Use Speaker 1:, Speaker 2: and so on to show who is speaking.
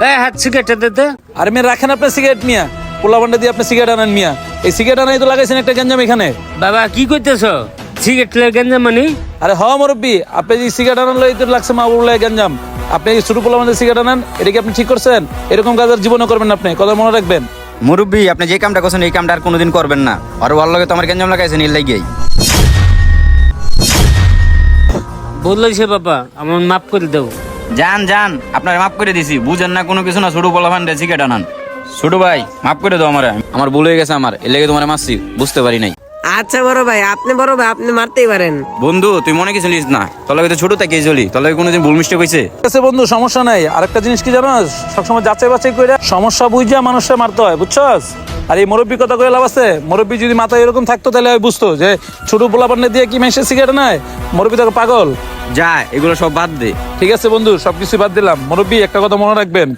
Speaker 1: হাত সিগারেটটা দে তো।
Speaker 2: আর মেয়ে রাখেন আপনার সিগারেট মিয়া, পোলা বান্ডা দিয়ে আপনি সিগারেট আনেন মিয়া। এই সিগারেট আনাই তো লাগাইছেন একটা গঞ্জাম এখানে।
Speaker 1: বাবা কি করতেছ? সিগারেট গেঞ্জাম মানে?
Speaker 2: আরে হ মুরব্বী, আপনি যে সিগারেট আনান লই তো লাগছে মা বলে গঞ্জাম। আপনি এই ছোট পোলা বান্ডা সিগারেট আনেন, এটা কি আপনি ঠিক করছেন? এরকম কাজ আর জীবনে করবেন না আপনি, কথা মনে রাখবেন।
Speaker 3: মুরব্বী, আপনি যে কামটা করছেন এই কামটা আর কোনোদিন করবেন না। আর ওর লগে তো আমার গেঞ্জাম লাগাইছেন এর লাগিয়েই।
Speaker 1: বললাইছে বাবা, আমার মাফ করে দাও।
Speaker 3: যান যান, আপনার মাফ করে দিছি। বুঝেন না কোনো কিছু না, ছোট পোলা ফান্ডে সিগারেট আনান। ছোট ভাই মাফ করে দাও আমারে, আমার ভুল হয়ে গেছে। আমার এর লেগে তোমার মারছি, বুঝতে পারি নাই।
Speaker 4: আচ্ছা বড় ভাই, আপনি বড় ভাই, আপনি মারতেই পারেন।
Speaker 3: বন্ধু তুই মনে কিছু নিস না, তোর লগে তো ছোট থেকে চলি, তোর লগে কোনোদিন ভুল মিস্টেক হয়েছে?
Speaker 2: ঠিক আছে বন্ধু, সমস্যা নাই। আরেকটা জিনিস কি জানোস, সবসময় যাচাই বাছাই করে সমস্যা বুঝা মানুষকে মারতে হয়, বুঝছস? আর এই মুরব্বী কথা কয়ে লাভ আছে? মুরব্বী যদি মাথায় এরকম থাকতো তাহলে আমি বুঝতো যে ছোট পোলা পান্ডে দিয়ে কি মেশে সিগারেট নেয়। মুরব্বী তো পাগল।
Speaker 3: যা, এগুলো সব বাদ দে।
Speaker 2: ঠিক আছে বন্ধু, সবকিছু বাদ দিলাম। মুরব্বী একটা কথা মনে রাখবেন,